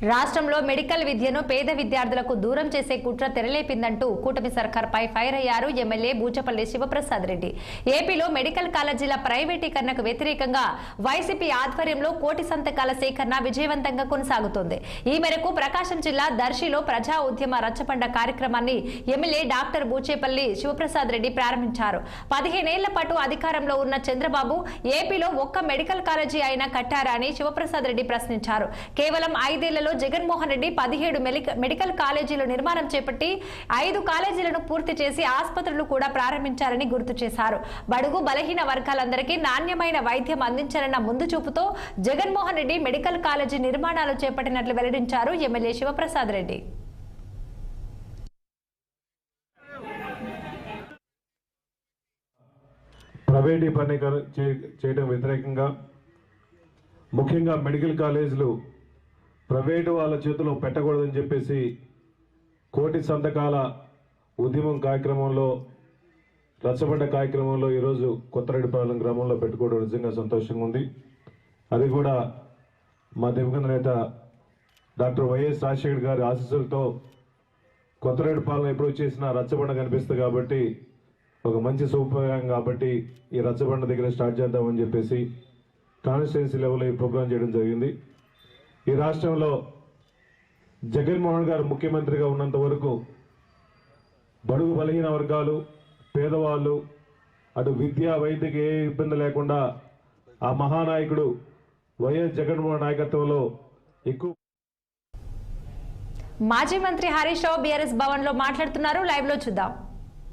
రాష్ట్రంలో మెడికల్ విద్యను పేద విద్యార్థులకు దూరం చేసే కుట్ర తెరలేపిందంటూ కూటమి సర్కార్పై ఫైర్ అయ్యారు ఎమ్మెల్యే బూచపల్లి శివప్రసాద్ రెడ్డి. ఏపీలో మెడికల్ కాలేజీల ప్రైవేటీకరణకు వ్యతిరేకంగా వైసీపీ ఆధ్వర్యంలో కోటి సంతకాల సేకరణ విజయవంతంగా కొనసాగుతోంది. ఈ మేరకు ప్రకాశం జిల్లా దర్శిలో ప్రజా ఉద్యమ రచ్చబండ కార్యక్రమాన్ని ఎమ్మెల్యే డాక్టర్ బూచేపల్లి శివప్రసాద్ రెడ్డి ప్రారంభించారు. 15 ఏళ్ల పాటు అధికారంలో ఉన్న చంద్రబాబు ఏపీలో ఒక్క మెడికల్ కాలేజీ అయినా కట్టారా అని శివప్రసాద్ రెడ్డి ప్రశ్నించారు. కేవలం 5 ఏళ్లలో జగన్మోహన్ రెడ్డి 17 మెడికల్ కాలేజీల నిర్మాణం చేపట్టి 5 కాలేజీలను పూర్తి చేసి ఆసుపత్రులు కూడా ప్రారంభించారని గుర్తు చేశారు. బడుగు బలహీన వర్గాలందరికీ నాణ్యమైన వైద్యం అందించాలన్న ముందు చూపుతో జగన్మోహన్ రెడ్డి మెడికల్ కాలేజీ నిర్మాణాలు చేపట్టినట్లు వెల్లడించారు ఎమ్మెల్యే శివప్రసాద్ రెడ్డి. ప్రైవేటీకరణ చేయడం వ్యతిరేకంగా ముఖ్యంగా మెడికల్ కాలేజీలు ప్రైవేటు వాళ్ళ చేతిలో పెట్టకూడదని చెప్పేసి కోటి సంతకాల ఉద్యమం కార్యక్రమంలో రచ్చబండ కార్యక్రమంలో ఈరోజు కొత్తరెడ్డిపాలెం గ్రామంలో పెట్టుకోవడం నిజంగా సంతోషంగా ఉంది. అది కూడా మా దివంగత నేత డాక్టర్ వైఎస్ రాజశేఖర్ గారి ఆశీస్సులతో కొత్తరెడ్డిపాలెం ఎప్పుడు చేసిన రచ్చబండ కనిపిస్తుంది కాబట్టి ఒక మంచి సౌకర్యం కాబట్టి ఈ రచ్చబండ దగ్గర స్టార్ట్ చేద్దామని చెప్పేసి కాన్స్టిట్యున్సీ లెవెల్లో ఈ ప్రోగ్రాం చేయడం జరిగింది. ఈ రాష్ట్రంలో జగన్మోహన్ గారు ముఖ్యమంత్రిగా ఉన్నంత వరకు బడుగు బలహీన వర్గాలు, పేదవాళ్ళు, అటు విద్యా వైద్యకి ఏ ఇబ్బంది లేకుండా ఆ మహానాయకుడు వైఎస్ జగన్మోహన్ నాయకత్వంలో ఎక్కువ. మాజీ మంత్రి హరీష్ రావు బీఆర్ఎస్ భవన్ లో మాట్లాడుతున్నారు. లైవ్ లో చూద్దాం.